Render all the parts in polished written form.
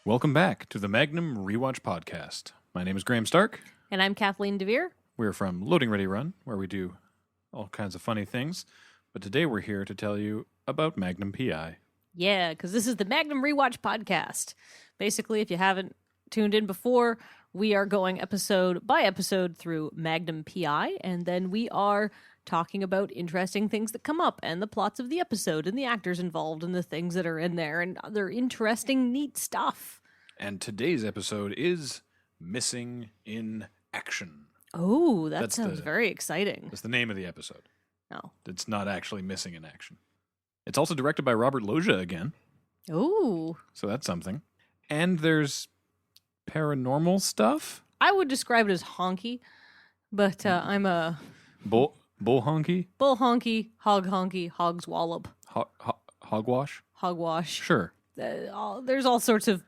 Welcome back to the Magnum Rewatch podcast. My name is Graham Stark. And I'm Kathleen DeVere. We're from LoadingReadyRun, where we do all kinds of funny things. But today we're here to tell you about Magnum PI. Yeah, because this is the Magnum Rewatch podcast. Basically, if you haven't tuned in before, we are going episode by episode through Magnum PI, and then we are talking about interesting things that come up and the plots of the episode and the actors involved and the things that are in there and other interesting, neat stuff. And today's episode is Missing in Action. Oh, that sounds very exciting. That's the name of the episode. Oh. It's not actually Missing in Action. It's also directed by Robert Loggia again. Oh. So that's something. And there's paranormal stuff. I would describe it as honky, but I'm a... Bull honky? Bull honky, hog honky, hogs wallop. Hogwash? Hogwash. Sure. There's all sorts of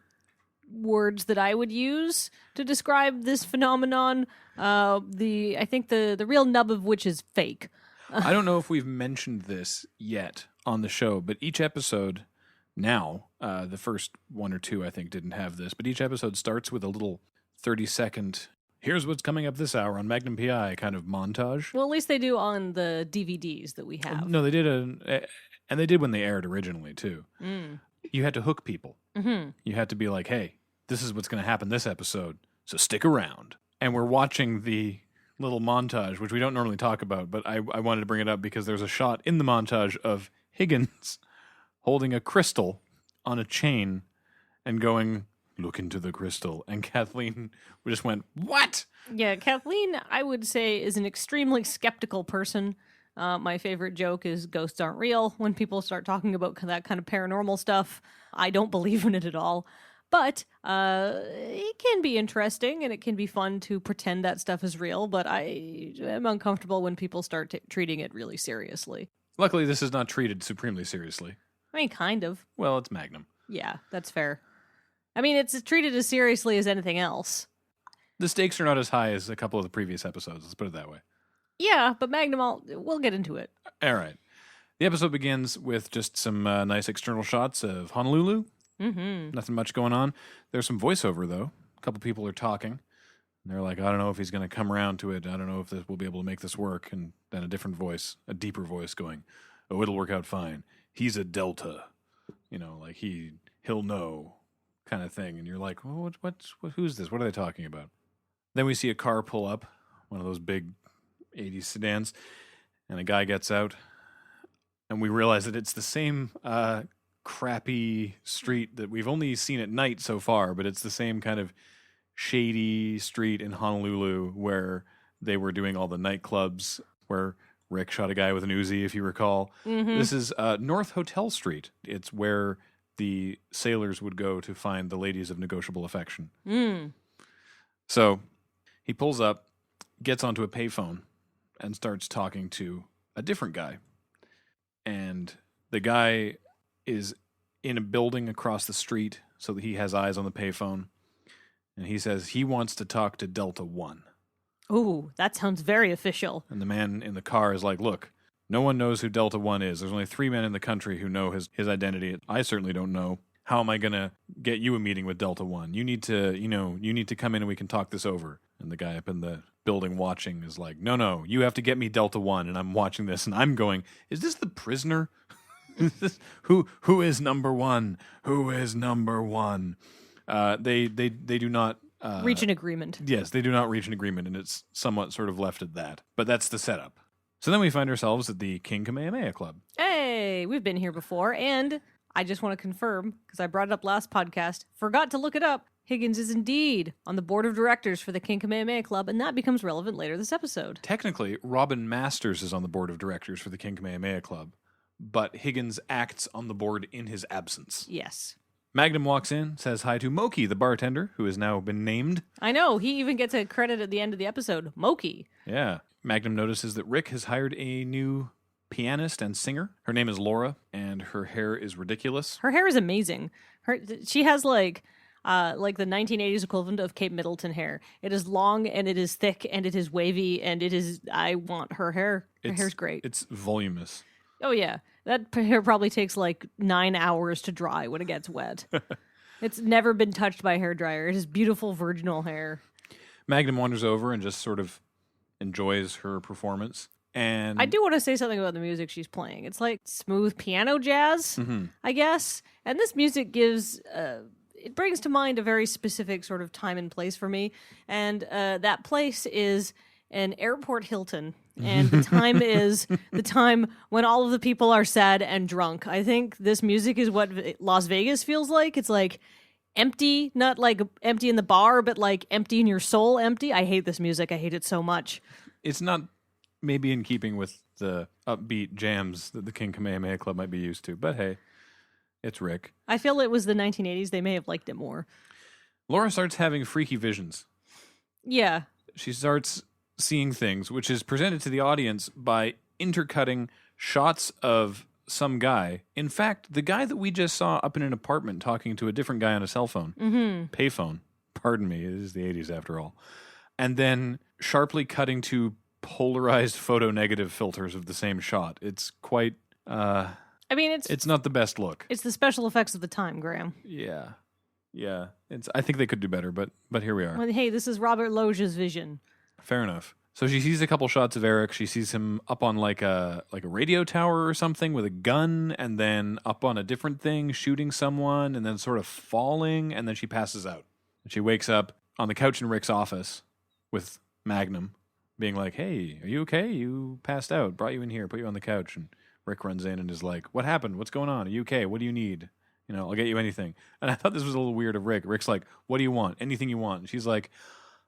words that I would use to describe this phenomenon. I think the real nub of which is fake. I don't know if we've mentioned this yet on the show, but each episode now, the first one or two I think didn't have this, but each episode starts with a little 30-second, here's what's coming up this hour on Magnum PI kind of montage. Well, at least they do on the DVDs that we have. No, they did and they did when they aired originally too. Mm. You had to hook people. Mm-hmm. You had to be like, hey, this is what's going to happen this episode, so stick around. And we're watching the little montage, which we don't normally talk about, but I wanted to bring it up because there's a shot in the montage of Higgins holding a crystal on a chain and going, look into the crystal. And Kathleen just went, what? Yeah, Kathleen, I would say, is an extremely skeptical person. My favorite joke is ghosts aren't real. When people start talking about that kind of paranormal stuff, I don't believe in it at all. But it can be interesting and it can be fun to pretend that stuff is real, but I am uncomfortable when people start treating it really seriously. Luckily, this is not treated supremely seriously. I mean, kind of. Well, it's Magnum. Yeah, that's fair. I mean, it's treated as seriously as anything else. The stakes are not as high as a couple of the previous episodes, let's put it that way. Yeah, but Magnum, we'll get into it. All right. The episode begins with just some nice external shots of Honolulu. Mm-hmm. Nothing much going on. There's some voiceover, though. A couple people are talking. And they're like, I don't know if he's going to come around to it. I don't know if we'll be able to make this work. And then a different voice, a deeper voice going, oh, it'll work out fine. He's a Delta. You know, like he'll know kind of thing. And you're like, well, who's this? What are they talking about? Then we see a car pull up, one of those big 80s sedans, and a guy gets out. And we realize that it's the same crappy street that we've only seen at night so far, but it's the same kind of shady street in Honolulu where they were doing all the nightclubs, where Rick shot a guy with an Uzi, if you recall. Mm-hmm. This is North Hotel Street. It's where the sailors would go to find the ladies of negotiable affection. Mm. So he pulls up, gets onto a payphone, and starts talking to a different guy. And the guy is in a building across the street so that he has eyes on the payphone. And he says he wants to talk to Delta One. Ooh, that sounds very official. And the man in the car is like, look, no one knows who Delta One is. There's only 3 men in the country who know his identity. I certainly don't know. How am I going to get you a meeting with Delta One? You need to come in and we can talk this over. And the guy up in the building watching is like, no, you have to get me Delta One. And I'm watching this and I'm going, is this the prisoner? Who is number one? Who is number one? They do not reach an agreement. Yes, they do not reach an agreement, and it's somewhat sort of left at that. But that's the setup. So then we find ourselves at the King Kamehameha Club. Hey, we've been here before, and I just want to confirm, because I brought it up last podcast, forgot to look it up. Higgins is indeed on the board of directors for the King Kamehameha Club, and that becomes relevant later this episode. Technically, Robin Masters is on the board of directors for the King Kamehameha Club, but Higgins acts on the board in his absence. Yes. Magnum walks in, says hi to Moki, the bartender, who has now been named. I know, he even gets a credit at the end of the episode, Moki. Yeah. Magnum notices that Rick has hired a new pianist and singer. Her name is Laura, and her hair is ridiculous. Her hair is amazing. She has like the 1980s equivalent of Kate Middleton hair. It is long, and it is thick, and it is wavy, and it is, I want her hair. Her hair's great. It's voluminous. Oh, yeah. That hair probably takes like 9 hours to dry when it gets wet. It's never been touched by a hairdryer. It is beautiful virginal hair. Magnum wanders over and just sort of enjoys her performance. And I do want to say something about the music she's playing. It's like smooth piano jazz, I guess. And this music gives, it brings to mind a very specific sort of time and place for me. And that place is an airport Hilton. And the time is the time when all of the people are sad and drunk. I think this music is what Las Vegas feels like. It's like empty, not like empty in the bar, but like empty in your soul empty. I hate this music. I hate it so much. It's not maybe in keeping with the upbeat jams that the King Kamehameha Club might be used to, but hey, it's Rick. I feel it was the 1980s. They may have liked it more. Laura starts having freaky visions. Yeah. She starts seeing things, which is presented to the audience by intercutting shots of some guy. In fact, the guy that we just saw up in an apartment talking to a different guy on a cell phone. Payphone. Pardon me, it is the 80s after all. And then sharply cutting to polarized photo negative filters of the same shot. It's quite I mean, it's not the best look. It's the special effects of the time, Graham. Yeah. I think they could do better, but here we are. Well, hey, this is Robert Loggia's vision. Fair enough. So she sees a couple shots of Eric. She sees him up on like a radio tower or something with a gun, and then up on a different thing shooting someone, and then sort of falling, and then she passes out. And she wakes up on the couch in Rick's office with Magnum, being like, "Hey, are you okay? You passed out. Brought you in here, put you on the couch." And Rick runs in and is like, "What happened? What's going on? Are you okay? What do you need? You know, I'll get you anything." And I thought this was a little weird of Rick. Rick's like, "What do you want? Anything you want." And she's like,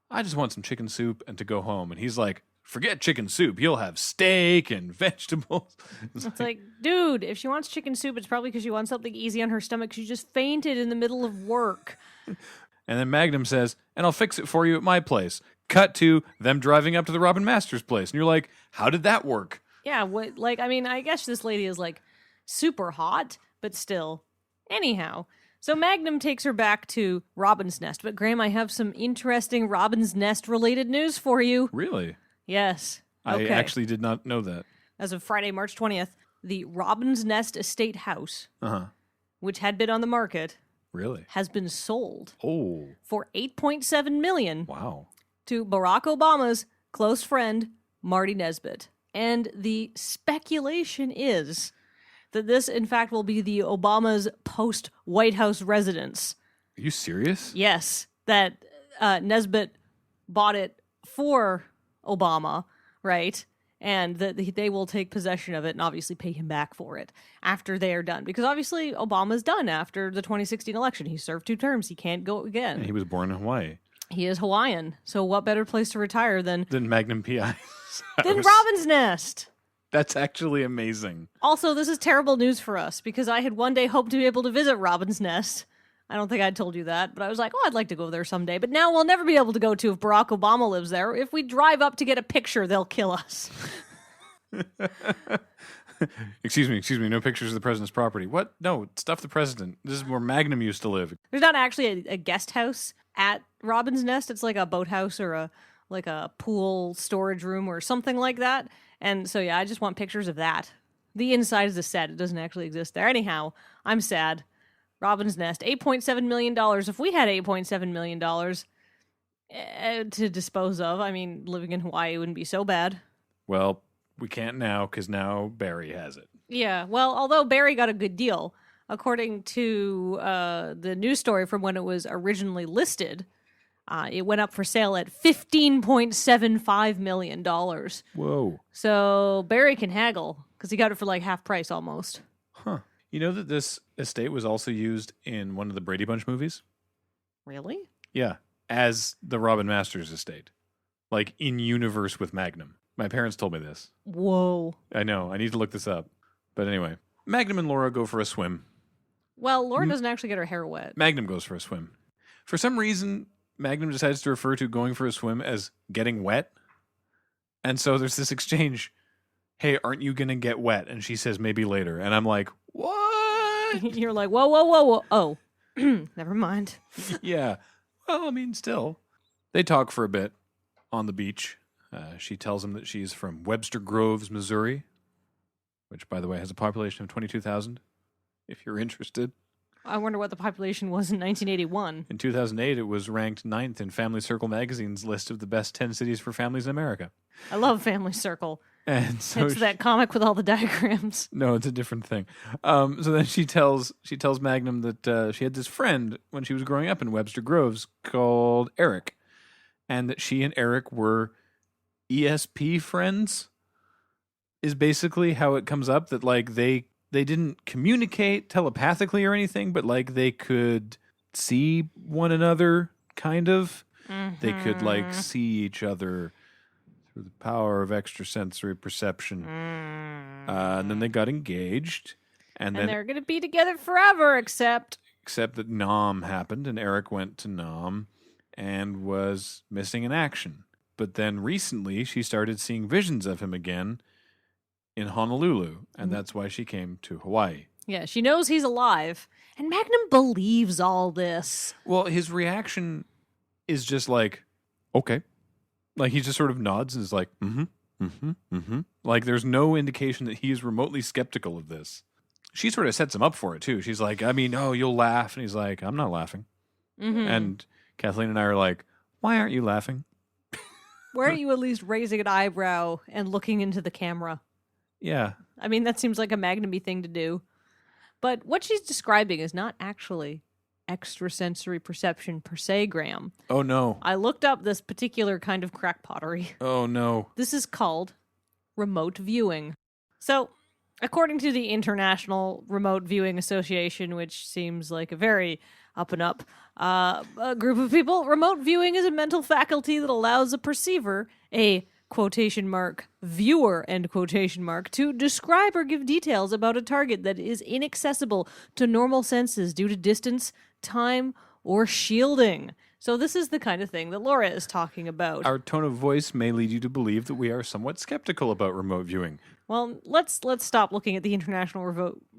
"I just want some chicken soup and to go home." And he's like, "Forget chicken soup. You'll have steak and vegetables." It's like, dude, if she wants chicken soup, it's probably because she wants something easy on her stomach. She just fainted in the middle of work. And then Magnum says, "And I'll fix it for you at my place." Cut to them driving up to the Robin Masters place. And you're like, how did that work? Yeah, I mean, I guess this lady is like super hot, but still. Anyhow, so Magnum takes her back to Robin's Nest. But Graham, I have some interesting Robin's Nest related news for you. Really? Yes. I Okay. actually did not know that. As of Friday, March 20th, the Robin's Nest Estate House, which had been on the market, Really? has been sold Oh. for $8.7 million Wow. to Barack Obama's close friend, Marty Nesbitt. And the speculation is that this, in fact, will be the Obama's post-White House residence. Are you serious? Yes, that Nesbitt bought it for Obama, right? And that they will take possession of it and obviously pay him back for it after they are done. Because obviously Obama's done after the 2016 election. He served 2 terms. He can't go again. And he was born in Hawaii. He is Hawaiian. So what better place to retire than Magnum P.I. Robin's Nest? That's actually amazing. Also, this is terrible news for us because I had one day hoped to be able to visit Robin's Nest. I don't think I told you that, but I was like, oh, I'd like to go there someday. But now we'll never be able to go to if Barack Obama lives there. If we drive up to get a picture, they'll kill us. Excuse me, no pictures of the president's property. What? No, stuff the president. This is where Magnum used to live. There's not actually a guest house at Robin's Nest. It's like a boathouse or a pool storage room or something like that. And so, yeah, I just want pictures of that. The inside is a set. It doesn't actually exist there. Anyhow, I'm sad. Robin's Nest, $8.7 million. If we had $8.7 million to dispose of, I mean, living in Hawaii wouldn't be so bad. Well, we can't now because now Barry has it. Yeah, well, although Barry got a good deal, according to the news story from when it was originally listed, it went up for sale at $15.75 million. Whoa. So Barry can haggle because he got it for like half price almost. Huh. You know that this estate was also used in one of the Brady Bunch movies? Really? Yeah, as the Robin Masters estate. Like in universe with Magnum. My parents told me this. Whoa. I know, I need to look this up. But anyway, Magnum and Laura go for a swim. Well, Laura doesn't actually get her hair wet. Magnum goes for a swim. For some reason, Magnum decides to refer to going for a swim as getting wet. And so there's this exchange. Hey, aren't you going to get wet? And she says, maybe later. And I'm like, what? You're like, whoa, whoa, whoa, whoa. Oh, never mind. Yeah. Well, I mean, still. They talk for a bit on the beach. She tells him that she's from Webster Groves, Missouri, which, by the way, has a population of 22,000, if you're interested. I wonder what the population was in 1981. In 2008, it was ranked 9th in Family Circle magazine's list of the best 10 cities for families in America. I love Family Circle. And so It's that comic with all the diagrams. No, it's a different thing. So then she tells Magnum that she had this friend when she was growing up in Webster Groves called Eric, and that she and Eric were ESP friends. Is basically how it comes up, that like they didn't communicate telepathically or anything, but like they could see one another, kind of. Mm-hmm. They could like see each other through the power of extrasensory perception. And then they got engaged. And then they're going to be together forever, except that Nam happened, and Eric went to Nam and was missing in action. But then recently, she started seeing visions of him again in Honolulu, and that's why she came to Hawaii. Yeah, she knows he's alive, and Magnum believes all this. Well, his reaction is just like, okay. Like, he just sort of nods and is like, Like, there's no indication that he is remotely skeptical of this. She sort of sets him up for it, too. She's like, I mean, oh, you'll laugh. And he's like, I'm not laughing. Mm-hmm. And Kathleen and I are like, why aren't you laughing? Why aren't you at least raising an eyebrow and looking into the camera? Yeah. I mean, that seems like a Magnum-y thing to do. But what she's describing is not actually extrasensory perception per se, Graham. Oh, no. I looked up this particular kind of crackpottery. Oh, no. This is called remote viewing. So, according to the International Remote Viewing Association, which seems like a very up-and-up a group of people, remote viewing is a mental faculty that allows a perceiver, a quotation mark, viewer, end quotation mark, to describe or give details about a target that is inaccessible to normal senses due to distance, time, or shielding. So this is the kind of thing that Laura is talking about. Our tone of voice may lead you to believe that we are somewhat skeptical about remote viewing. Well, let's stop looking at the International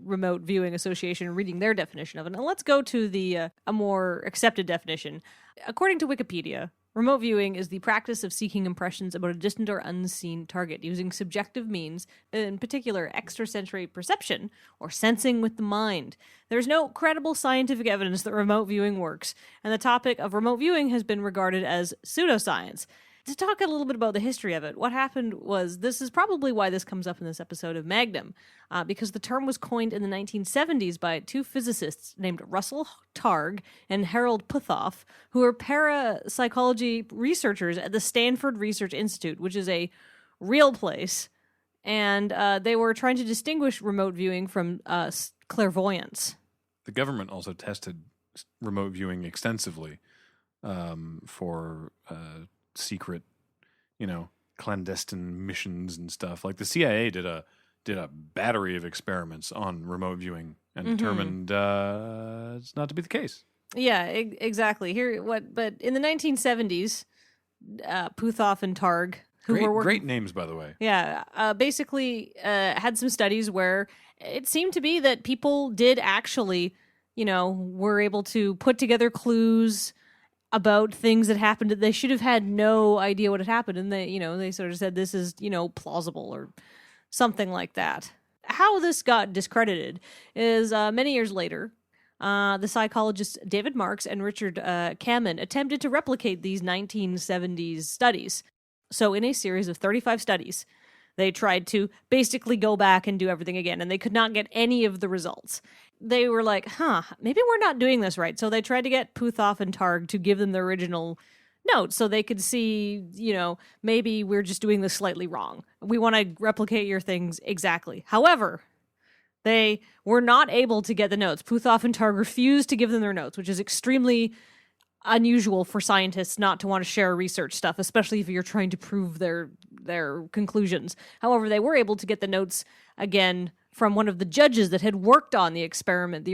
Remote Viewing Association and reading their definition of it, and let's go to the a more accepted definition. According to Wikipedia, remote viewing is the practice of seeking impressions about a distant or unseen target using subjective means, in particular extrasensory perception or sensing with the mind. There's no credible scientific evidence that remote viewing works, and the topic of remote viewing has been regarded as pseudoscience. To talk a little bit about the history of it, what happened was, this is probably why this comes up in this episode of Magnum, because the term was coined in the 1970s by two physicists named Russell Targ and Harold Puthoff, who were parapsychology researchers at the Stanford Research Institute, which is a real place, and they were trying to distinguish remote viewing from clairvoyance. The government also tested remote viewing extensively for secret, clandestine missions and stuff. Like the CIA did a battery of experiments on remote viewing and determined it's not to be the case. Yeah, exactly. But in the 1970s, Puthoff and Targ, who were working, great names, by the way. Yeah, basically had some studies where it seemed to be that people did actually, were able to put together clues about things that happened. They should have had no idea what had happened, and they sort of said this is, plausible or something like that. How this got discredited is many years later, the psychologists David Marks and Richard Kamen attempted to replicate these 1970s studies. So in a series of 35 studies, they tried to basically go back and do everything again, and they could not get any of the results. They were like, maybe we're not doing this right. So they tried to get Puthoff and Targ to give them the original notes so they could see, maybe we're just doing this slightly wrong. We want to replicate your things exactly. However, they were not able to get the notes. Puthoff and Targ refused to give them their notes, which is extremely unusual for scientists not to want to share research stuff, especially if you're trying to prove their conclusions. However, they were able to get the notes again from one of the judges that had worked on the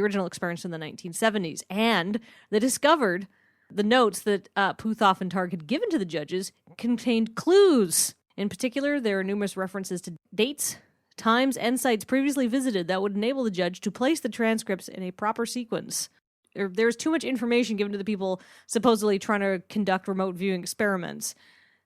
original experiments in the 1970s, and they discovered the notes that Puthoff and Targ had given to the judges contained clues. In particular, there are numerous references to dates, times, and sites previously visited that would enable the judge to place the transcripts in a proper sequence. There's too much information given to the people supposedly trying to conduct remote viewing experiments.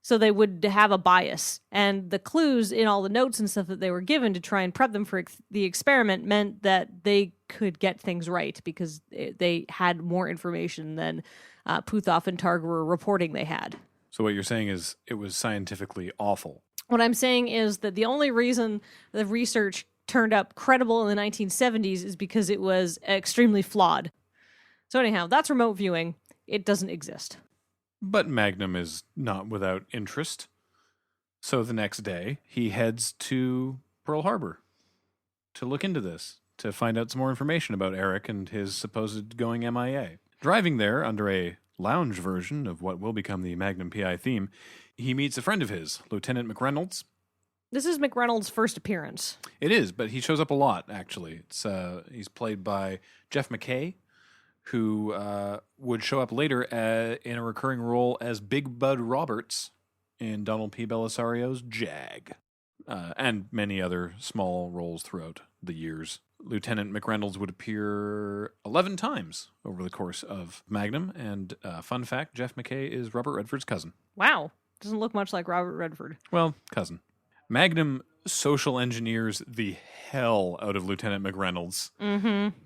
So they would have a bias. And the clues in all the notes and stuff that they were given to try and prep them for the experiment meant that they could get things right because they had more information than Puthoff and Targ were reporting they had. So what you're saying is it was scientifically awful. What I'm saying is that the only reason the research turned up credible in the 1970s is because it was extremely flawed. So anyhow, that's remote viewing. It doesn't exist. But Magnum is not without interest. So the next day, he heads to Pearl Harbor to look into this, to find out some more information about Eric and his supposed going MIA. Driving there under a lounge version of what will become the Magnum PI theme, he meets a friend of his, Lieutenant McReynolds. This is McReynolds' first appearance. It is, but he shows up a lot, actually. He's played by Jeff McKay, who would show up later in a recurring role as Big Bud Roberts in Donald P. Bellisario's Jag, and many other small roles throughout the years. Lieutenant McReynolds would appear 11 times over the course of Magnum, and fun fact, Jeff McKay is Robert Redford's cousin. Wow. Doesn't look much like Robert Redford. Well, cousin. Magnum social engineers the hell out of Lieutenant McReynolds,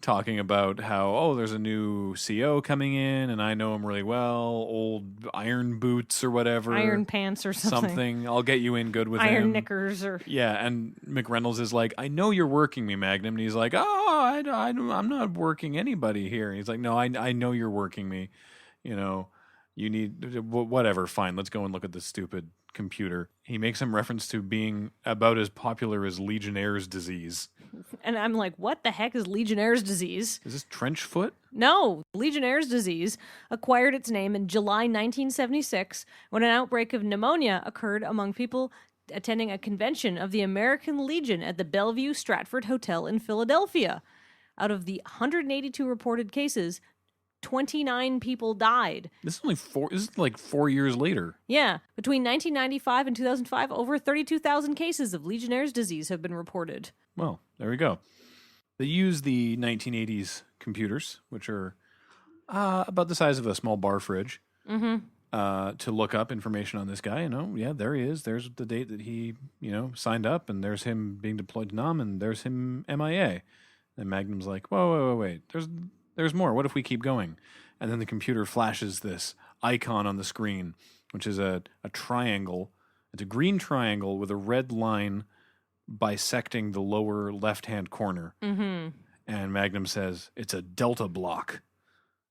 talking about how, there's a new CO coming in, and I know him really well, old iron boots or whatever. Iron pants or something. I'll get you in good with him. Iron knickers or... Yeah, and McReynolds is like, I know you're working me, Magnum. And he's like, I'm not working anybody here. And he's like, no, I know you're working me. You need... Whatever, fine, let's go and look at this stupid computer. He makes some reference to being about as popular as Legionnaire's disease. And I'm like, what the heck is Legionnaire's disease? Is this trench foot? No. Legionnaire's disease acquired its name in July 1976 when an outbreak of pneumonia occurred among people attending a convention of the American Legion at the Bellevue Stratford Hotel in Philadelphia. Out of the 182 reported cases, 29 people died. This is like 4 years later. Yeah. Between 1995 and 2005, over 32,000 cases of Legionnaire's disease have been reported. Well, there we go. They use the 1980s computers, which are about the size of a small bar fridge, to look up information on this guy. There he is. There's the date that he, signed up, and there's him being deployed to Nam, and there's him MIA. And Magnum's like, whoa, wait. There's more. What if we keep going? And then the computer flashes this icon on the screen, which is a triangle. It's a green triangle with a red line bisecting the lower left-hand corner. And Magnum says, it's a delta block.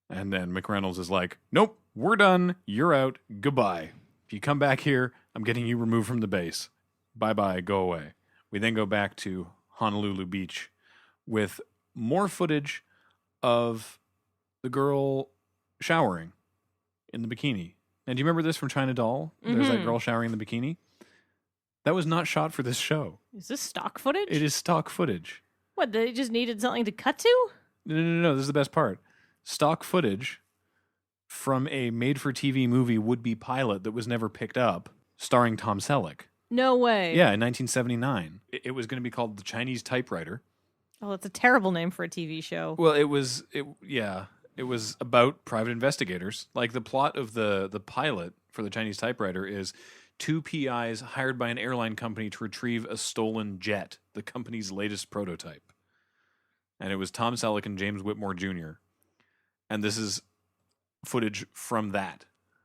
And then McReynolds is like, nope, we're done. You're out. Goodbye. If you come back here, I'm getting you removed from the base. Bye-bye. Go away. We then go back to Honolulu Beach with more footage of the girl showering in the bikini. And do you remember this from China Doll? There's that girl showering in the bikini. That was not shot for this show. Is this stock footage? It is stock footage. What, they just needed something to cut to? No. This is the best part. Stock footage from a made-for-TV movie would-be pilot that was never picked up, starring Tom Selleck. No way. Yeah, in 1979. It was going to be called The Chinese Typewriter. Oh, that's a terrible name for a TV show. Well, it was about private investigators. Like the plot of the pilot for The Chinese Typewriter is two PIs hired by an airline company to retrieve a stolen jet, the company's latest prototype. And it was Tom Selleck and James Whitmore Jr. And this is footage from that.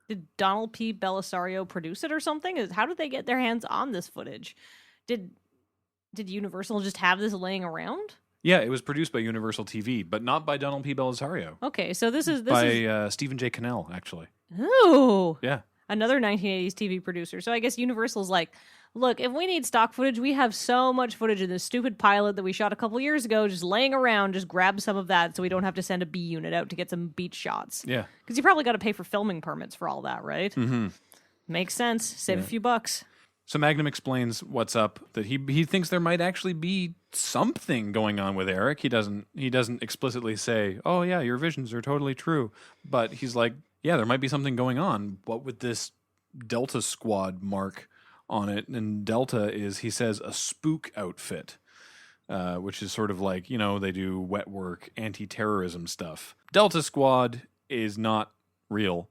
Did Donald P. Bellisario produce it or something? How did they get their hands on this footage? Did Universal just have this laying around? Yeah, it was produced by Universal TV, but not by Donald P. Bellisario. Okay, so this is by Stephen J. Cannell, actually. Ooh. Yeah. Another 1980s TV producer. So I guess Universal's like, look, if we need stock footage, we have so much footage in this stupid pilot that we shot a couple years ago just laying around, just grab some of that so we don't have to send a B unit out to get some beach shots. Yeah. Because you probably got to pay for filming permits for all that, right? Mm-hmm. Makes sense. Save a few bucks. So Magnum explains what's up, that he thinks there might actually be something going on with Eric. He doesn't explicitly say, oh yeah, your visions are totally true. But he's like, yeah, there might be something going on. What with this Delta Squad mark on it? And Delta is, he says, a spook outfit, which is sort of like, they do wet work, anti-terrorism stuff. Delta Squad is not real.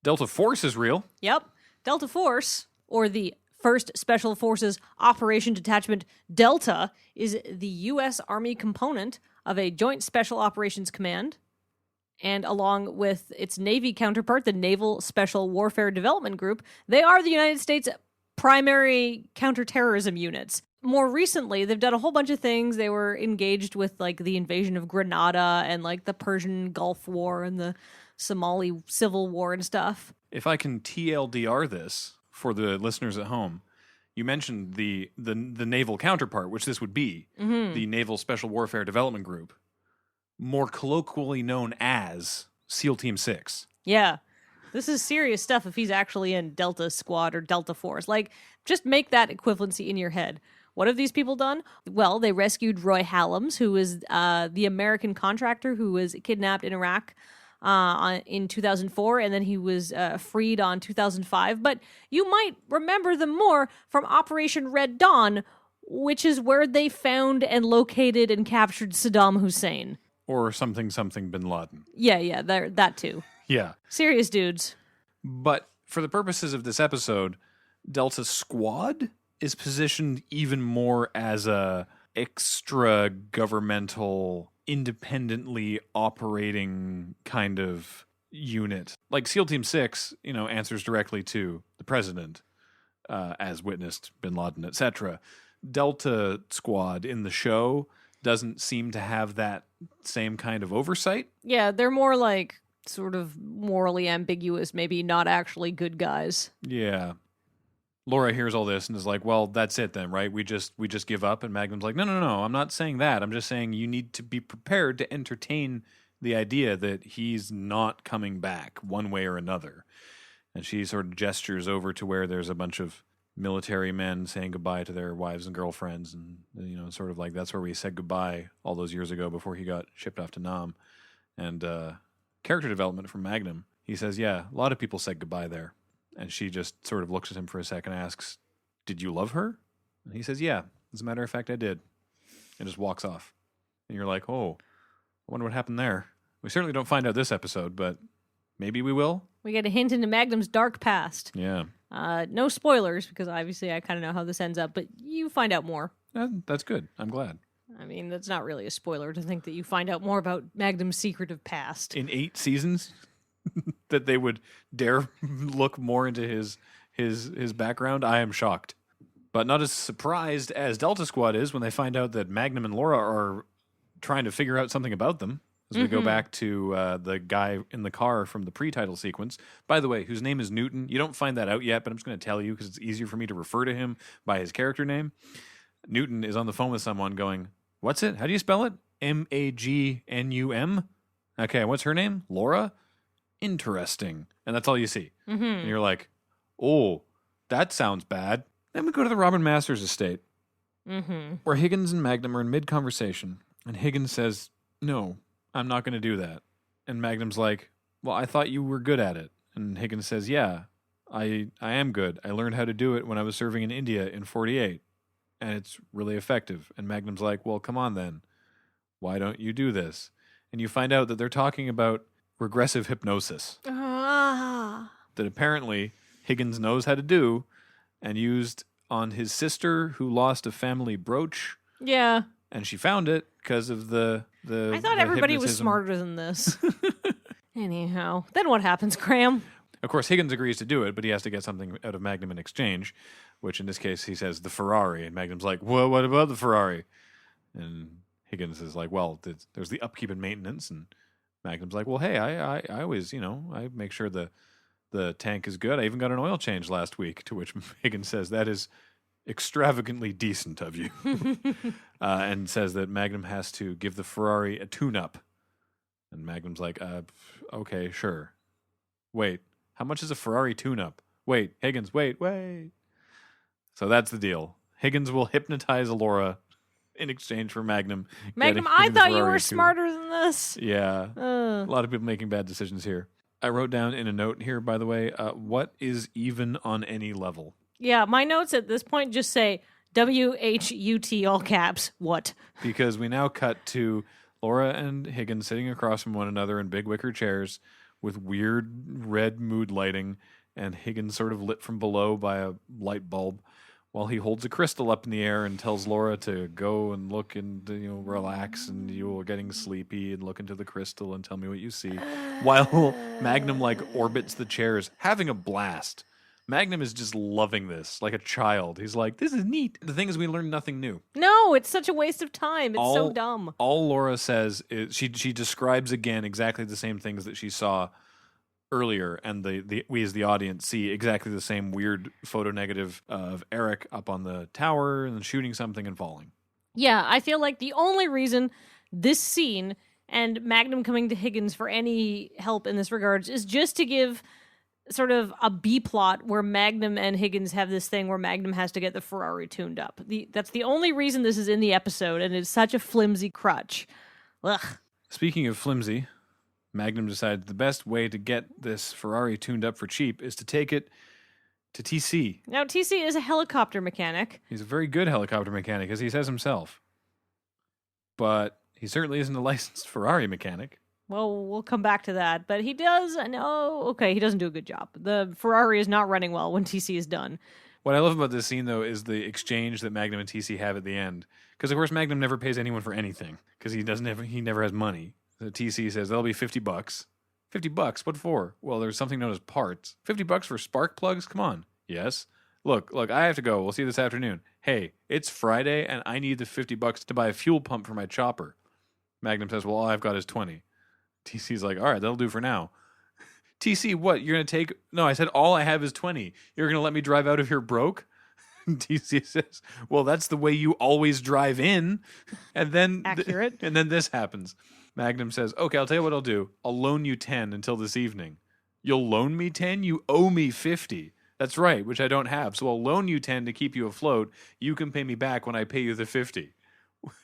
Delta Force is real. Yep. Delta Force, or the 1st Special Forces Operation Detachment Delta, is the U.S. Army component of a Joint Special Operations Command, and along with its Navy counterpart, the Naval Special Warfare Development Group, they are the United States' primary counterterrorism units. More recently, they've done a whole bunch of things. They were engaged with, like, the invasion of Grenada and, like, the Persian Gulf War and the Somali Civil War and stuff. If I can TLDR this for the listeners at home, you mentioned the naval counterpart, which this would be, the Naval Special Warfare Development Group, more colloquially known as SEAL Team 6. Yeah. This is serious stuff if he's actually in Delta Squad or Delta Force. Like, just make that equivalency in your head. What have these people done? Well, they rescued Roy Hallams, who was the American contractor who was kidnapped in Iraq in 2004, and then he was freed on 2005. But you might remember them more from Operation Red Dawn, which is where they found and located and captured Saddam Hussein. Or something bin Laden. Yeah, that too. Yeah. Serious dudes. But for the purposes of this episode, Delta Squad is positioned even more as a extra governmental, independently operating kind of unit. Like SEAL Team 6, answers directly to the president, as witnessed bin Laden, etc. Delta Squad in the show doesn't seem to have that same kind of oversight. Yeah, they're more like sort of morally ambiguous, maybe not actually good guys. Yeah. Laura hears all this and is like, well, that's it then, right? We just give up. And Magnum's like, no, I'm not saying that. I'm just saying you need to be prepared to entertain the idea that he's not coming back one way or another. And she sort of gestures over to where there's a bunch of military men saying goodbye to their wives and girlfriends. And, sort of like that's where we said goodbye all those years ago before he got shipped off to Nam. And character development from Magnum. He says, yeah, a lot of people said goodbye there. And she just sort of looks at him for a second and asks, did you love her? And he says, yeah, as a matter of fact, I did. And just walks off. And you're like, oh, I wonder what happened there. We certainly don't find out this episode, but maybe we will. We get a hint into Magnum's dark past. Yeah. No spoilers, because obviously I kind of know how this ends up, but you find out more. That's good. I'm glad. I mean, that's not really a spoiler to think that you find out more about Magnum's secretive past. In 8 seasons? That they would dare look more into his background, I am shocked. But not as surprised as Delta Squad is when they find out that Magnum and Laura are trying to figure out something about them. As we go back to the guy in the car from the pre-title sequence. By the way, whose name is Newton. You don't find that out yet, but I'm just going to tell you because it's easier for me to refer to him by his character name. Newton is on the phone with someone going, what's it? How do you spell it? Magnum? Okay, what's her name? Laura? Interesting. And that's all you see. And you're like, oh, that sounds bad. Then we go to the Robin Masters estate, where Higgins and Magnum are in mid-conversation. And Higgins says, no, I'm not going to do that. And Magnum's like, well, I thought you were good at it. And Higgins says, yeah, I am good. I learned how to do it when I was serving in India in 48. And it's really effective. And Magnum's like, well, come on then. Why don't you do this? And you find out that they're talking about regressive hypnosis that apparently Higgins knows how to do and used on his sister who lost a family brooch. Yeah. And she found it because of the I thought everybody was smarter than this. Anyhow, then what happens, Graham? Of course, Higgins agrees to do it, but he has to get something out of Magnum in exchange, which in this case he says the Ferrari. And Magnum's like, well, what about the Ferrari? And Higgins is like, well, there's the upkeep and maintenance. And Magnum's like, well, hey, I always, I make sure the tank is good. I even got an oil change last week, to which Higgins says, that is extravagantly decent of you. And says that Magnum has to give the Ferrari a tune-up. And Magnum's like, okay, sure. Wait, how much is a Ferrari tune-up? Wait, Higgins, wait. So that's the deal. Higgins will hypnotize Laura in exchange for Magnum. Magnum, I thought you were smarter than this. Yeah. A lot of people making bad decisions here. I wrote down in a note here, by the way, what is even on any level? Yeah, my notes at this point just say WHUT, all caps. What? Because we now cut to Laura and Higgins sitting across from one another in big wicker chairs with weird red mood lighting and Higgins sort of lit from below by a light bulb while he holds a crystal up in the air and tells Laura to go and look and relax, and you're getting sleepy, and look into the crystal and tell me what you see. While Magnum orbits the chairs, having a blast. Magnum is just loving this like a child. He's like, this is neat. The thing is, we learn nothing new. No, it's such a waste of time. It's so dumb. All Laura says is she describes again exactly the same things that she saw earlier, and we as the audience see exactly the same weird photo negative of Eric up on the tower and shooting something and falling. Yeah, I feel like the only reason this scene and Magnum coming to Higgins for any help in this regards is just to give sort of a B plot where Magnum and Higgins have this thing where Magnum has to get the Ferrari tuned up. That's the only reason this is in the episode, and it's such a flimsy crutch. Ugh. Speaking of flimsy, Magnum decides the best way to get this Ferrari tuned up for cheap is to take it to TC. Now, TC is a helicopter mechanic. He's a very good helicopter mechanic, as he says himself. But he certainly isn't a licensed Ferrari mechanic. Well, we'll come back to that. But he does, he doesn't do a good job. The Ferrari is not running well when TC is done. What I love about this scene, though, is the exchange that Magnum and TC have at the end. Because, of course, Magnum never pays anyone for anything, because he never has money. The TC says, that'll be $50. $50? What for? Well, there's something known as parts. $50 for spark plugs? Come on. Yes. Look, I have to go. We'll see you this afternoon. Hey, it's Friday, and I need the $50 to buy a fuel pump for my chopper. Magnum says, well, all I've got is 20. TC's like, all right, that'll do for now. TC, what? You're going to take... No, I said all I have is 20. You're going to let me drive out of here broke? TC says, well, that's the way you always drive in. And then... Accurate. And then this happens. Magnum says, okay, I'll tell you what I'll do. I'll loan you 10 until this evening. You'll loan me 10? You owe me 50. That's right, which I don't have. So I'll loan you 10 to keep you afloat. You can pay me back when I pay you the 50.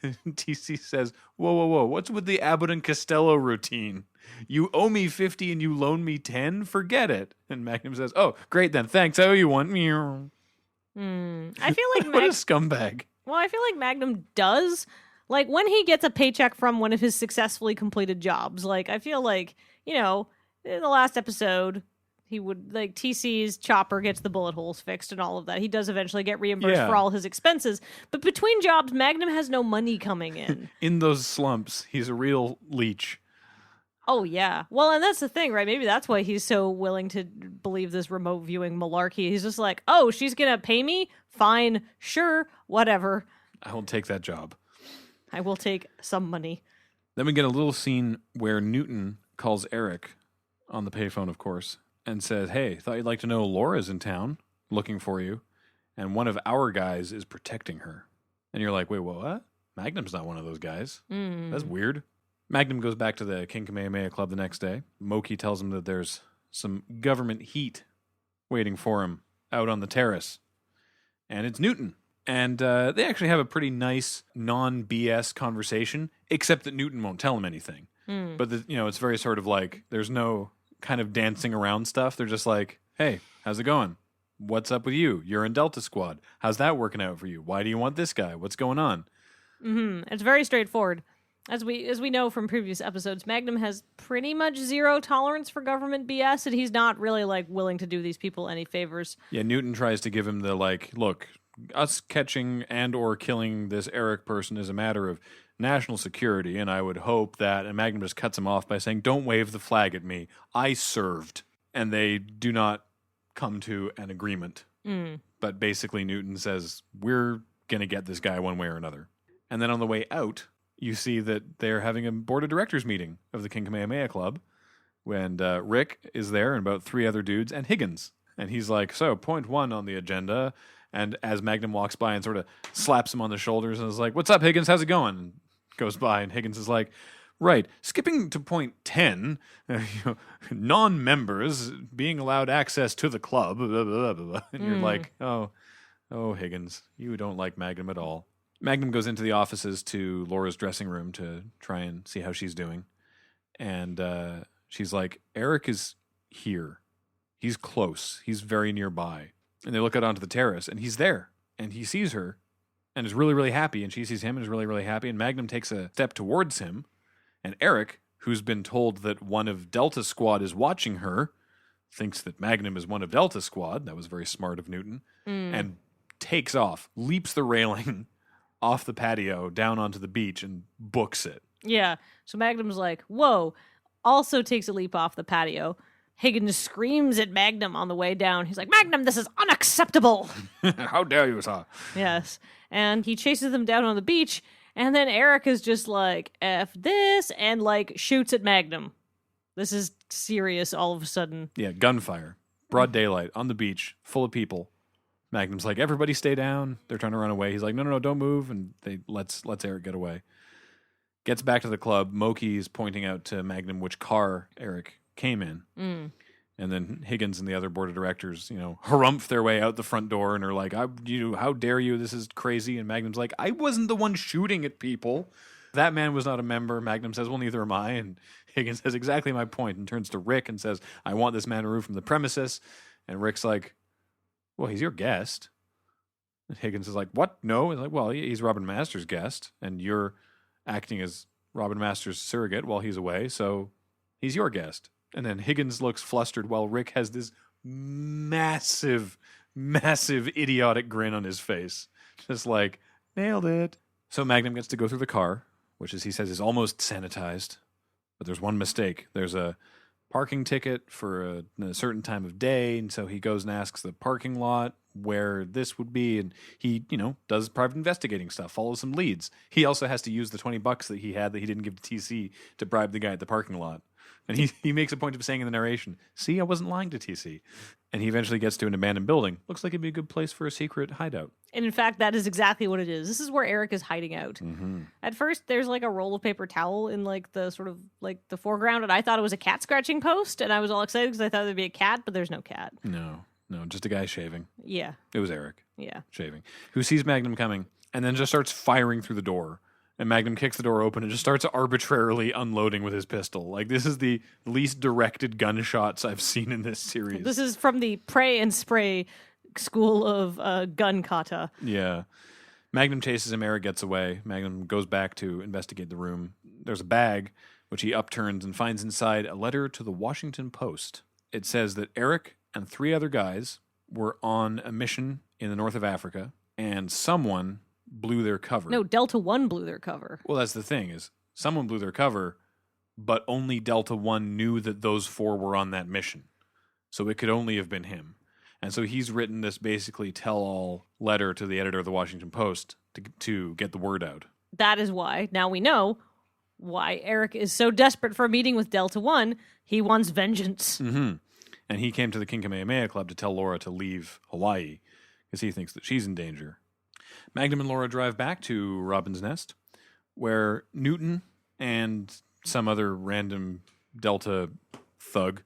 TC says, whoa, what's with the Abbott and Costello routine? You owe me 50 and you loan me 10? Forget it. And Magnum says, oh, great then, thanks, I owe you one. I feel like What a scumbag. Well, I feel like Magnum does. Like, when he gets a paycheck from one of his successfully completed jobs, I feel like, in the last episode, he would, TC's chopper gets the bullet holes fixed and all of that. He does eventually get reimbursed for all his expenses. But between jobs, Magnum has no money coming in. In those slumps, he's a real leech. Oh, yeah. Well, and that's the thing, right? Maybe that's why he's so willing to believe this remote viewing malarkey. He's just like, oh, she's going to pay me? Fine. Sure. Whatever. I will take that job. I will take some money. Then we get a little scene where Newton calls Eric on the payphone, of course, and says, hey, thought you'd like to know Laura's in town looking for you, and one of our guys is protecting her. And you're like, wait, what? Magnum's not one of those guys. That's weird. Magnum goes back to the King Kamehameha Club the next day. Moki tells him that there's some government heat waiting for him out on the terrace. And it's Newton. And they actually have a pretty nice non-BS conversation, except that Newton won't tell him anything. But, it's very sort of like, there's no kind of dancing around stuff. They're just like, hey, how's it going? What's up with you? You're in Delta Squad. How's that working out for you? Why do you want this guy? What's going on? It's very straightforward. As we know from previous episodes, Magnum has pretty much zero tolerance for government BS, and he's not really, willing to do these people any favors. Yeah, Newton tries to give him the, look, us catching and or killing this Eric person is a matter of national security, and I would hope that... And Magnum just cuts him off by saying, don't wave the flag at me. I served. And they do not come to an agreement. But basically Newton says, we're going to get this guy one way or another. And then on the way out, you see that they're having a board of directors meeting of the King Kamehameha Club, when Rick is there and about 3 other dudes and Higgins. And he's like, so, point 1 on the agenda. And as Magnum walks by and sort of slaps him on the shoulders and is like, what's up, Higgins? How's it going? And goes by, and Higgins is like, right, skipping to point 10, non-members being allowed access to the club, blah, blah, blah, blah. And you're like, oh, Higgins, you don't like Magnum at all. Magnum goes into the offices to Laura's dressing room to try and see how she's doing. And she's like, Eric is here. He's close. He's very nearby. And they look out onto the terrace, and he's there. And he sees her and is really, really happy. And she sees him and is really, really happy. And Magnum takes a step towards him. And Eric, who's been told that one of Delta Squad is watching her, thinks that Magnum is one of Delta Squad. That was very smart of Newton. And takes off, leaps the railing off the patio down onto the beach and books it. Yeah. So Magnum's like, whoa. Also takes a leap off the patio. Higgins screams at Magnum on the way down. He's like, Magnum, this is unacceptable. How dare you, sir? Yes. And he chases them down on the beach. And then Eric is just like, F this, and like shoots at Magnum. This is serious all of a sudden. Yeah, gunfire. Broad daylight on the beach, full of people. Magnum's like, everybody stay down. They're trying to run away. He's like, no, don't move. And they lets Eric get away. Gets back to the club. Moki's pointing out to Magnum which car Eric came in. And then Higgins and the other board of directors, harumph their way out the front door and are like, how dare you? This is crazy. And Magnum's like, I wasn't the one shooting at people. That man was not a member. Magnum says, well, neither am I. And Higgins says, exactly my point, and turns to Rick and says, I want this man removed from the premises. And Rick's like, well, he's your guest. And Higgins is like, what? No. He's like, well, he's Robin Masters' guest, and you're acting as Robin Masters' surrogate while he's away, so he's your guest. And then Higgins looks flustered while Rick has this massive, massive idiotic grin on his face. Just like, nailed it. So Magnum gets to go through the car, which, as he says, is almost sanitized. But there's one mistake. There's a parking ticket for a certain time of day, and so he goes and asks the parking lot where this would be, and he, does private investigating stuff, follows some leads. He also has to use the $20 that he had that he didn't give to TC to bribe the guy at the parking lot. And he makes a point of saying in the narration, see, I wasn't lying to TC. And he eventually gets to an abandoned building. Looks like it'd be a good place for a secret hideout. And in fact, that is exactly what it is. This is where Eric is hiding out. Mm-hmm. At first, there's like a roll of paper towel in like the sort of like the foreground, and I thought it was a cat scratching post, and I was all excited because I thought there'd be a cat, but there's no cat. No, just a guy shaving. Yeah. It was Eric. Yeah. Shaving. Who sees Magnum coming and then just starts firing through the door. And Magnum kicks the door open and just starts arbitrarily unloading with his pistol. Like, this is the least directed gunshots I've seen in this series. This is from the pray and spray school of gun kata. Yeah. Magnum chases him. Eric gets away. Magnum goes back to investigate the room. There's a bag, which he upturns and finds inside a letter to the Washington Post. It says that Eric and 3 other guys were on a mission in the north of Africa, and someone blew their cover. No, Delta One blew their cover. Well, that's the thing, is someone blew their cover, but only Delta One knew that those 4 were on that mission. So it could only have been him. And so he's written this basically tell-all letter to the editor of the Washington Post to get the word out. That is why, now we know why Eric is so desperate for a meeting with Delta One. He wants vengeance. Mm-hmm. And he came to the King Kamehameha Club to tell Laura to leave Hawaii because he thinks that she's in danger. Magnum and Laura drive back to Robin's Nest, where Newton and some other random Delta thug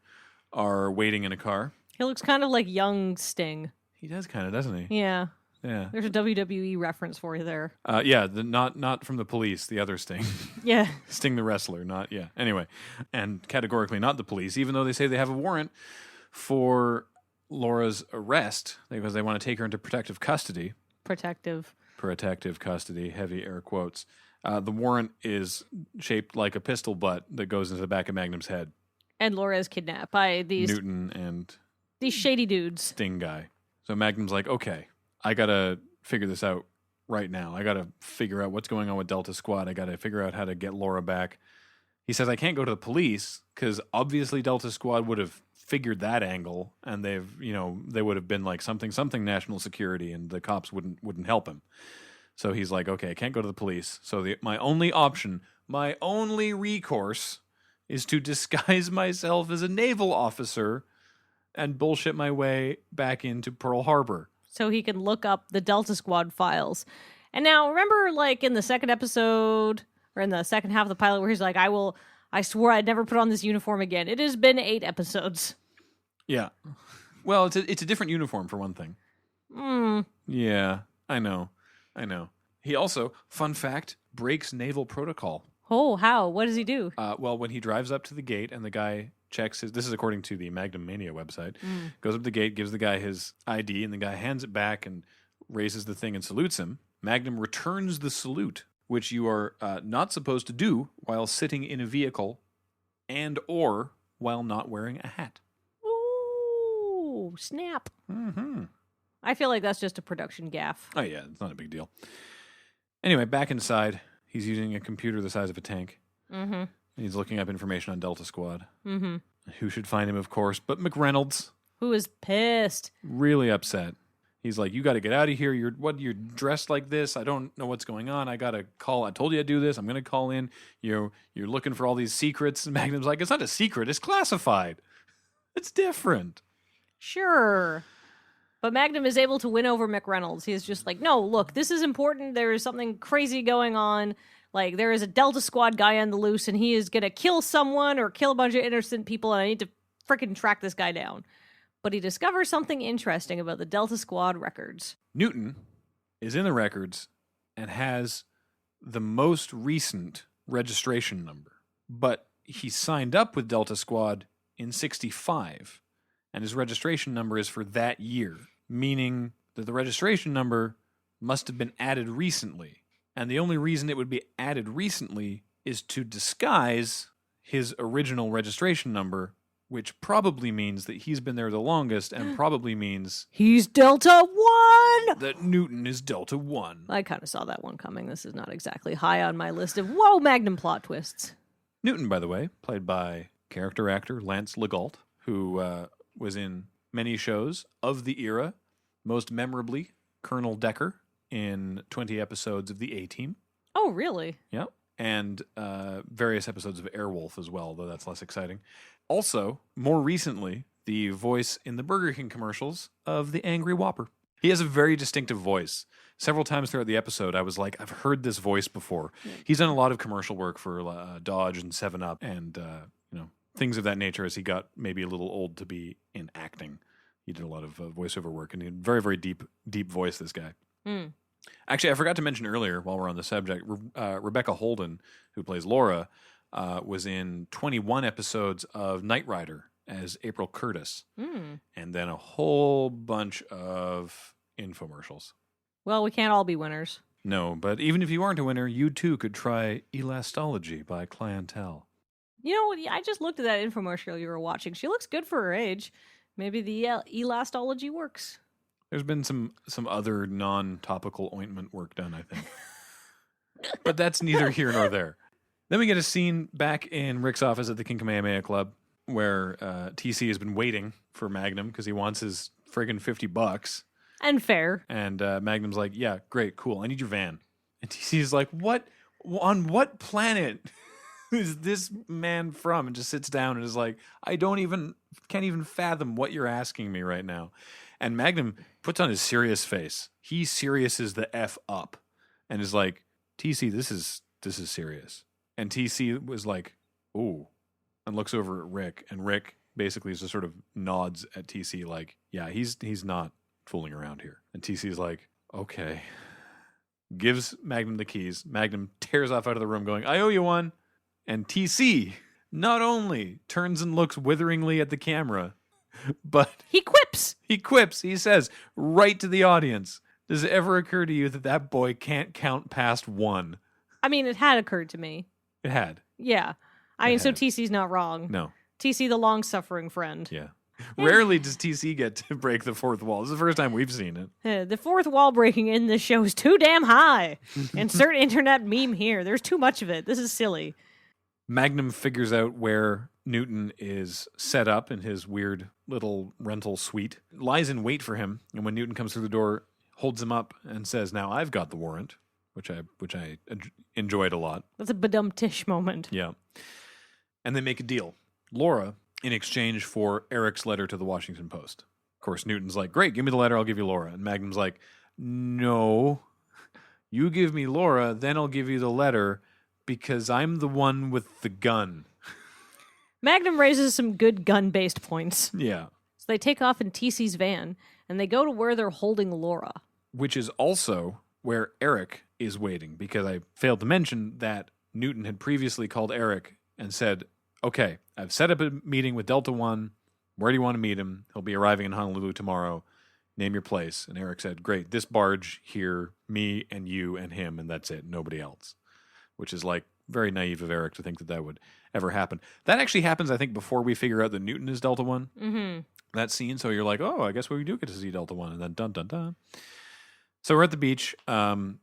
are waiting in a car. He looks kind of like young Sting. He does kind of, doesn't he? Yeah. Yeah. There's a WWE reference for you there. Yeah, not from the police, the other Sting. Yeah. Sting the wrestler, yeah. Anyway, and categorically not the police, even though they say they have a warrant for Laura's arrest because they want to take her into protective custody. Protective custody, heavy air quotes. The warrant is shaped like a pistol butt that goes into the back of Magnum's head. And Laura is kidnapped by these Newton and these shady dudes. Sting guy. So Magnum's like, okay, I gotta figure this out right now. I gotta figure out what's going on with Delta Squad. I gotta figure out how to get Laura back. He says, I can't go to the police because obviously Delta Squad would have figured that angle, and they would have been like something national security, and the cops wouldn't help him. So he's like, okay, I can't go to the police. So my only option, my only recourse, is to disguise myself as a naval officer and bullshit my way back into Pearl Harbor. So he can look up the Delta Squad files. And now, remember, like, in the second episode, or in the second half of the pilot, where he's like, I swore I'd never put on this uniform again. It has been 8 episodes. Yeah. Well, it's a different uniform, for one thing. Yeah, I know. He also, fun fact, breaks naval protocol. Oh, how? What does he do? Well, when he drives up to the gate and the guy checks this is according to the Magnum Mania website, goes up to the gate, gives the guy his ID, and the guy hands it back and raises the thing and salutes him. Magnum returns the salute, which you are not supposed to do while sitting in a vehicle and or while not wearing a hat. Ooh. Oh, snap. Mm-hmm. I feel like that's just a production gaffe. Oh, yeah, it's not a big deal. Anyway, back inside, he's using a computer the size of a tank. Mm-hmm. And he's looking up information on Delta Squad. Mm-hmm. Who should find him, of course, but McReynolds. Who is pissed. Really upset. He's like, you got to get out of here. You're dressed like this. I don't know what's going on. I got to call. I told you I'd do this. I'm going to call in. You're looking for all these secrets. And Magnum's like, it's not a secret. It's classified. It's different. Sure. But Magnum is able to win over McReynolds. He is just like, no, look, this is important. There is something crazy going on. Like, there is a Delta Squad guy on the loose, and he is going to kill someone or kill a bunch of innocent people, and I need to frickin' track this guy down. But he discovers something interesting about the Delta Squad records. Newton is in the records and has the most recent registration number. But he signed up with Delta Squad in 65, and his registration number is for that year, meaning that the registration number must have been added recently. And the only reason it would be added recently is to disguise his original registration number, which probably means that he's been there the longest and probably means He's Delta 1! that Newton is Delta 1. I kind of saw that one coming. This is not exactly high on my list of, whoa, Magnum plot twists. Newton, by the way, played by character actor Lance Legault, who was in many shows of the era, most memorably Colonel Decker in 20 episodes of the A-Team. Oh, really? Yeah. And various episodes of Airwolf as well, though that's less exciting. Also, more recently, the voice in the Burger King commercials of the Angry Whopper. He has a very distinctive voice. Several times throughout the episode, I was like, I've heard this voice before. Yeah. He's done a lot of commercial work for Dodge and 7-Up and things of that nature as he got maybe a little old to be in acting. He did a lot of voiceover work, and he had a very, very deep voice, this guy. Mm. Actually, I forgot to mention earlier, while we're on the subject, Rebecca Holden, who plays Laura, was in 21 episodes of Knight Rider as April Curtis, and then a whole bunch of infomercials. Well, we can't all be winners. No, but even if you aren't a winner, you too could try Elastology by Clientele. You know what? I just looked at that infomercial you were watching. She looks good for her age. Maybe the Elastology works. There's been some other non-topical ointment work done, I think. But that's neither here nor there. Then we get a scene back in Rick's office at the King Kamehameha Club where TC has been waiting for Magnum because he wants his friggin' $50. And fair. And Magnum's like, yeah, great, cool. I need your van. And TC's like, what? On what planet is this man from? And just sits down and is like, can't even fathom what you're asking me right now. And Magnum puts on his serious face. He seriouses the F up and is like, TC, this is serious. And TC was like, ooh, and looks over at Rick. And Rick basically just sort of nods at TC like, yeah, he's not fooling around here. And TC's like, okay. Gives Magnum the keys. Magnum tears off out of the room going, I owe you one. And TC not only turns and looks witheringly at the camera, but he quips. He says right to the audience, does it ever occur to you that boy can't count past 1? I mean, it had occurred to me. It had. Yeah. So TC's not wrong. No. TC, the long-suffering friend. Yeah. Rarely does TC get to break the fourth wall. This is the first time we've seen it. The fourth wall breaking in this show is too damn high. Insert internet meme here. There's too much of it. This is silly. Magnum figures out where Newton is set up in his weird little rental suite, lies in wait for him, and when Newton comes through the door, holds him up and says, now I've got the warrant, which I enjoyed a lot. That's a badum-tish moment. Yeah. And they make a deal. Laura, in exchange for Eric's letter to the Washington Post. Of course, Newton's like, great, give me the letter, I'll give you Laura. And Magnum's like, no, you give me Laura, then I'll give you the letter because I'm the one with the gun. Magnum raises some good gun-based points. Yeah. So they take off in TC's van, and they go to where they're holding Laura. Which is also where Eric is waiting, because I failed to mention that Newton had previously called Eric and said, okay, I've set up a meeting with Delta One. Where do you want to meet him? He'll be arriving in Honolulu tomorrow. Name your place. And Eric said, great, this barge here, me and you and him, and that's it, nobody else. Which is like very naive of Eric to think that would ever happen. That actually happens, I think, before we figure out that Newton is Delta One. Mm-hmm. that scene. So you're like, oh, I guess we do get to see Delta One, and then dun dun dun. So we're at the beach.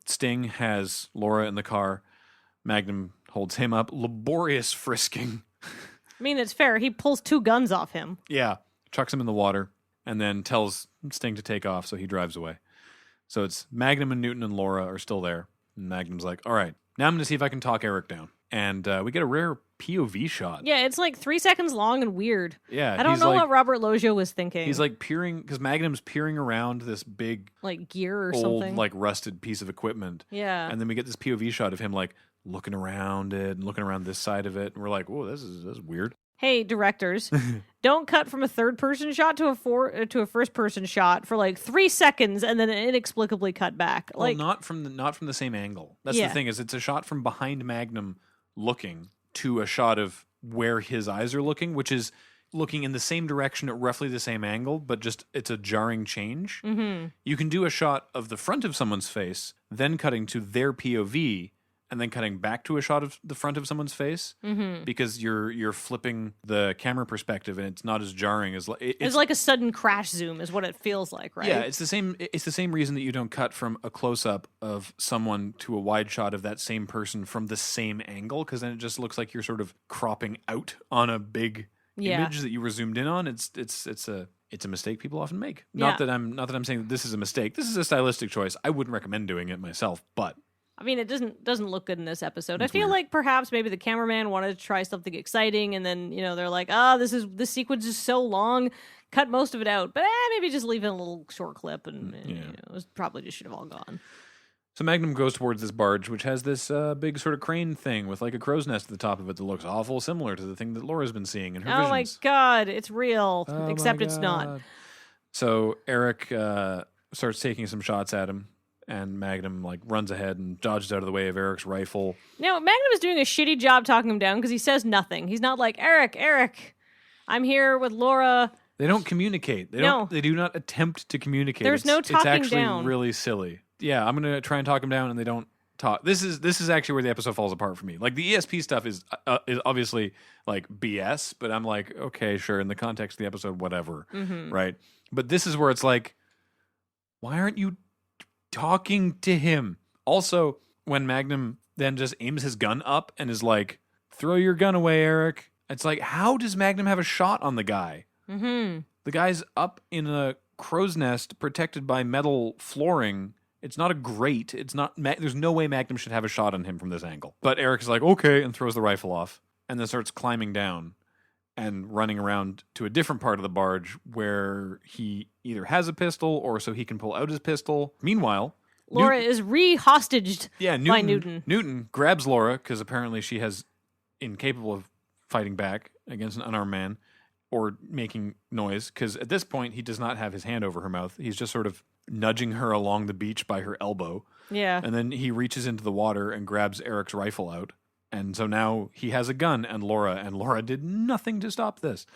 Sting has Laura in the car. Magnum holds him up. Laborious frisking. I mean, it's fair. He pulls 2 guns off him. Yeah. Chucks him in the water and then tells Sting to take off, so he drives away. So it's Magnum and Newton and Laura are still there. And Magnum's like, all right, now I'm going to see if I can talk Eric down. And we get a rare POV shot. Yeah, it's like 3 seconds long and weird. Yeah. I don't know what Robert Loggia was thinking. He's like peering, because Magnum's peering around this big, like gear or old, something. like rusted piece of equipment. Yeah. And then we get this POV shot of him like looking around it and looking around this side of it. And we're like, whoa, this is weird. Hey, directors, don't cut from a third-person shot to a first-person shot for like 3 seconds and then inexplicably cut back. Well, not from the same angle. That's Yeah. the thing, is it's a shot from behind Magnum looking to a shot of where his eyes are looking, which is looking in the same direction at roughly the same angle, but just it's a jarring change. Mm-hmm. You can do a shot of the front of someone's face, then cutting to their POV, and then cutting back to a shot of the front of someone's face, because you're flipping the camera perspective, and it's not as jarring as It's like a sudden crash zoom, is what it feels like, right? Yeah, it's the same. It's the same reason that you don't cut from a close up of someone to a wide shot of that same person from the same angle, because then it just looks like you're sort of cropping out on a big image that you were zoomed in on. It's a mistake people often make. Not that I'm saying that this is a mistake. This is a stylistic choice. I wouldn't recommend doing it myself, but. I mean, it doesn't look good in this episode. It's I feel weird. like perhaps maybe the cameraman wanted to try something exciting, and then they're like, this sequence is so long, cut most of it out, but maybe just leave it a little short clip, and it was probably just should have all gone. So Magnum goes towards this barge, which has this big sort of crane thing with like a crow's nest at the top of it that looks awful similar to the thing that Laura's been seeing in her visions. Oh my god, it's real, Oh except my it's not. God. So Eric starts taking some shots at him. And Magnum like runs ahead and dodges out of the way of Eric's rifle. Now, Magnum is doing a shitty job talking him down because he says nothing. He's not like, Eric, I'm here with Laura. They don't communicate. They do not attempt to communicate. There's no talking It's actually down. really silly. Yeah, I'm gonna try and talk him down, and they don't talk. This is actually where the episode falls apart for me. Like the ESP stuff is obviously like BS, but I'm like, okay, sure, in the context of the episode, whatever, right? But this is where it's like, why aren't you talking to him? Also, when Magnum then just aims his gun up and is like, throw your gun away, Eric. It's like, how does Magnum have a shot on the guy? The guy's up in a crow's nest protected by metal flooring. It's not a grate. It's not. There's no way Magnum should have a shot on him from this angle. But Eric is like, okay, and throws the rifle off and then starts climbing down and running around to a different part of the barge where he either has a pistol or so he can pull out his pistol. Meanwhile, Laura is re-hostaged by Newton. Newton grabs Laura because apparently she has incapable of fighting back against an unarmed man or making noise, because at this point he does not have his hand over her mouth. He's just sort of nudging her along the beach by her elbow. Yeah. And then he reaches into the water and grabs Eric's rifle out. And so now he has a gun, and Laura did nothing to stop this.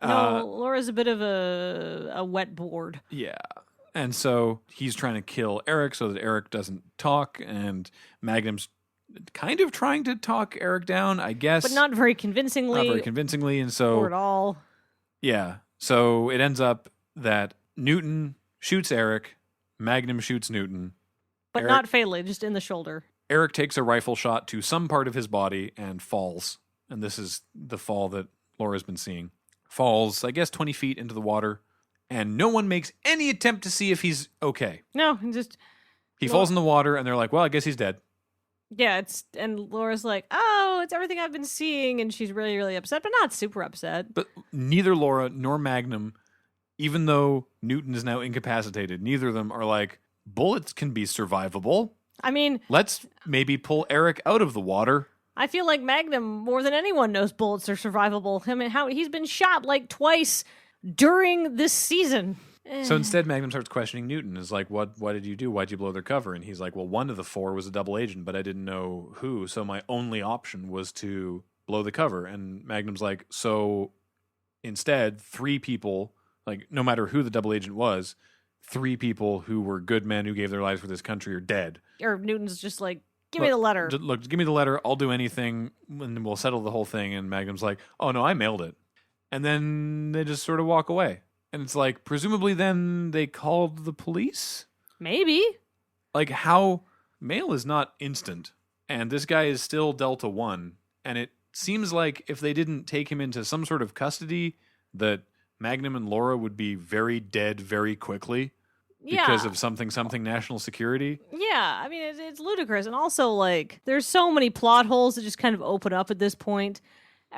No, Laura's a bit of a wet board. Yeah. And so he's trying to kill Eric so that Eric doesn't talk, and Magnum's kind of trying to talk Eric down, I guess. But not very convincingly. And so... Or at all. Yeah. So it ends up that Newton shoots Eric, Magnum shoots Newton. But not fatally, just in the shoulder. Eric takes a rifle shot to some part of his body and falls. And this is the fall that Laura's been seeing. Falls, I guess, 20 feet into the water. And no one makes any attempt to see if he's okay. No, He falls in the water, and they're like, well, I guess he's dead. Yeah, and Laura's like, oh, it's everything I've been seeing. And she's really, really upset, but not super upset. But neither Laura nor Magnum, even though Newton is now incapacitated, neither of them are like, bullets can be survivable. I mean, let's maybe pull Eric out of the water. I feel like Magnum, more than anyone, knows bullets are survivable. I mean, how he's been shot like twice during this season. So instead, Magnum starts questioning Newton. Is like, what did you do? Why'd you blow their cover? And he's like, well, one of the 4 was a double agent, but I didn't know who. So my only option was to blow the cover. And Magnum's like, so instead, 3 people, like no matter who the double agent was, 3 people who were good men who gave their lives for this country are dead. Or Newton's just like, give me the letter. Look, give me the letter. I'll do anything, and we'll settle the whole thing. And Magnum's like, oh, no, I mailed it. And then they just sort of walk away. And it's like, presumably then they called the police? Maybe. Like, how mail is not instant, and this guy is still Delta 1, and it seems like if they didn't take him into some sort of custody, that Magnum and Laura would be very dead very quickly because of something national security. Yeah, I mean, it's ludicrous. And also, like, there's so many plot holes that just kind of open up at this point.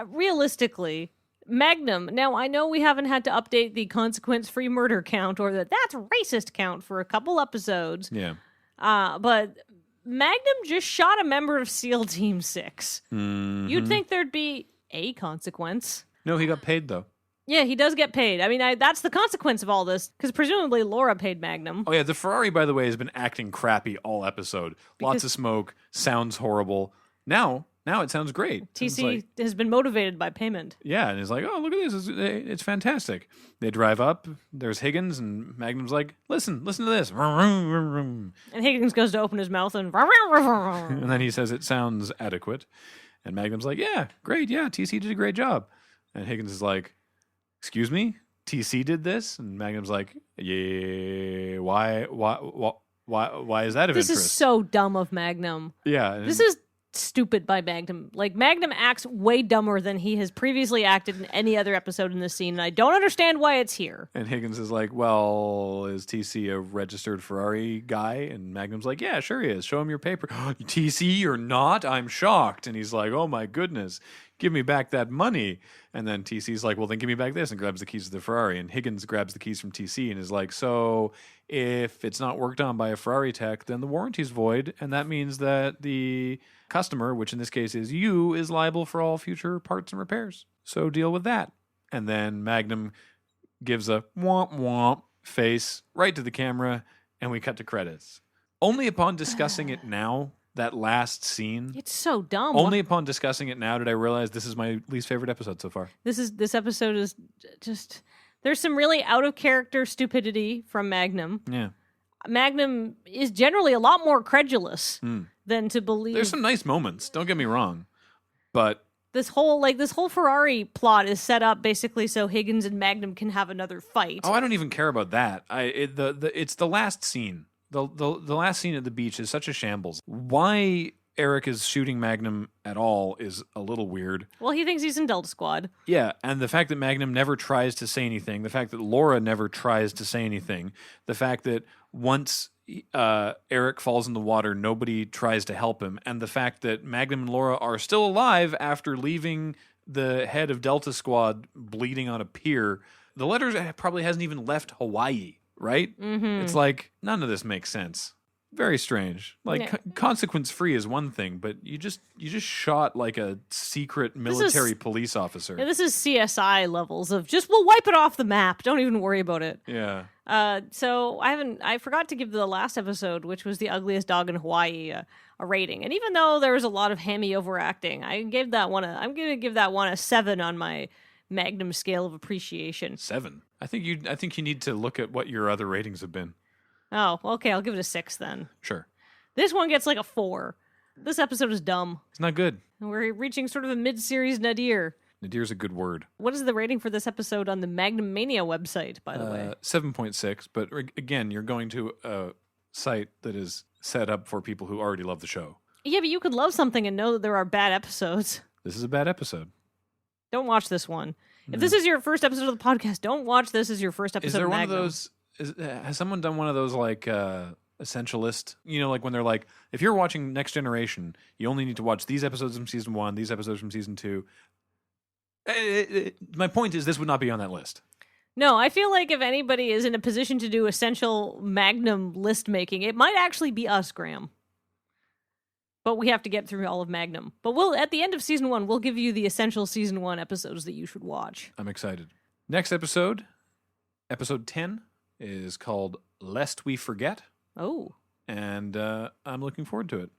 Realistically, Magnum, now I know we haven't had to update the consequence-free murder count or that's racist count for a couple episodes. Yeah. But Magnum just shot a member of SEAL Team 6. Mm-hmm. You'd think there'd be a consequence. No, he got paid, though. Yeah, he does get paid. I mean, that's the consequence of all this, because presumably Laura paid Magnum. Oh, yeah, the Ferrari, by the way, has been acting crappy all episode. Lots of smoke, sounds horrible. Now it sounds great. TC has been motivated by payment. Yeah, and he's like, oh, look at this. It's fantastic. They drive up. There's Higgins, and Magnum's like, listen to this. And Higgins goes to open his mouth and... And then he says it sounds adequate. And Magnum's like, yeah, great. Yeah, TC did a great job. And Higgins is like, excuse me? TC did this? And Magnum's like, yeah, why is that of interest? This is so dumb of Magnum. Yeah. This is stupid by Magnum. Like, Magnum acts way dumber than he has previously acted in any other episode in this scene, and I don't understand why it's here. And Higgins is like, well, is TC a registered Ferrari guy? And Magnum's like, yeah, sure he is. Show him your paper. TC, you're not? I'm shocked. And he's like, oh my goodness, give me back that money. And then TC's like, well, then give me back this, and grabs the keys to the Ferrari. And Higgins grabs the keys from TC and is like, so if it's not worked on by a Ferrari tech, then the warranty's void, and that means that the customer, which in this case is you, is liable for all future parts and repairs. So deal with that. And then Magnum gives a womp womp face right to the camera, and we cut to credits. Only upon discussing it now, that last scene, it's so dumb. only upon discussing it now did I realize this is my least favorite episode so far. This episode is just... There's some really out-of-character stupidity from Magnum. Yeah. Magnum is generally a lot more credulous than to believe. There's some nice moments, don't get me wrong. But this whole Ferrari plot is set up basically so Higgins and Magnum can have another fight. I don't even care about that. It's the last scene. The last scene at the beach is such a shambles. Why Eric is shooting Magnum at all is a little weird. Well, he thinks he's in Delta Squad. Yeah, and the fact that Magnum never tries to say anything, the fact that Laura never tries to say anything, the fact that once Eric falls in the water, nobody tries to help him, and the fact that Magnum and Laura are still alive after leaving the head of Delta Squad bleeding on a pier. The letter probably hasn't even left Hawaii, right? Mm-hmm. It's like, none of this makes sense. Very strange. Like, consequence-free is one thing, but you just shot like a secret military police officer. Yeah, this is CSI levels of just, we'll wipe it off the map. Don't even worry about it. Yeah. So I forgot to give the last episode, which was The Ugliest Dog in Hawaii, a rating. And even though there was a lot of hammy overacting, I'm going to give that one a 7 on my Magnum scale of appreciation. 7? I think you need to look at what your other ratings have been. Oh, okay, I'll give it a 6 then. Sure. This one gets like a 4. This episode is dumb. It's not good. We're reaching sort of a mid-series nadir. Nadir's a good word. What is the rating for this episode on the Magnum Mania website, by the way? 7.6, but again, you're going to a site that is set up for people who already love the show. Yeah, but you could love something and know that there are bad episodes. This is a bad episode. Don't watch this one. If this is your first episode of the podcast, don't watch this as your first episode of Magnum. Is there one of those... has someone done one of those, like, essentialist? You know, like when they're like, if you're watching Next Generation, you only need to watch these episodes from season 1, these episodes from season 2. My point is, this would not be on that list. No, I feel like if anybody is in a position to do essential Magnum list making, it might actually be us, Graham. But we have to get through all of Magnum. But at the end of season 1, we'll give you the essential season 1 episodes that you should watch. I'm excited. Next episode, episode 10, is called Lest We Forget. Oh. And I'm looking forward to it.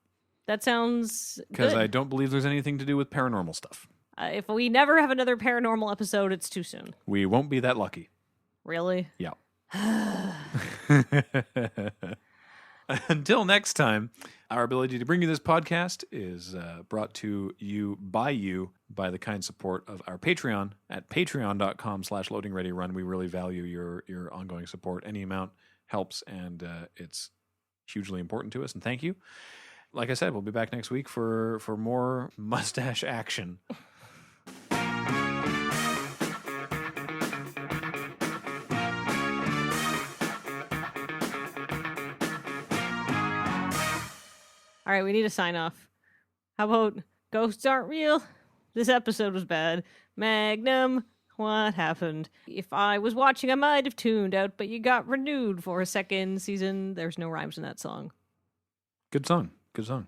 That sounds good. Because I don't believe there's anything to do with paranormal stuff. If we never have another paranormal episode, it's too soon. We won't be that lucky. Really? Yeah. Until next time, our ability to bring you this podcast is brought to you by the kind support of our Patreon at patreon.com/loadingreadyrun. We really value your ongoing support. Any amount helps, and it's hugely important to us, and thank you. Like I said, we'll be back next week for more mustache action. All right, we need a sign off. How about ghosts aren't real? This episode was bad. Magnum, what happened? If I was watching, I might have tuned out, but you got renewed for a second season. There's no rhymes in that song. Good song. Good song.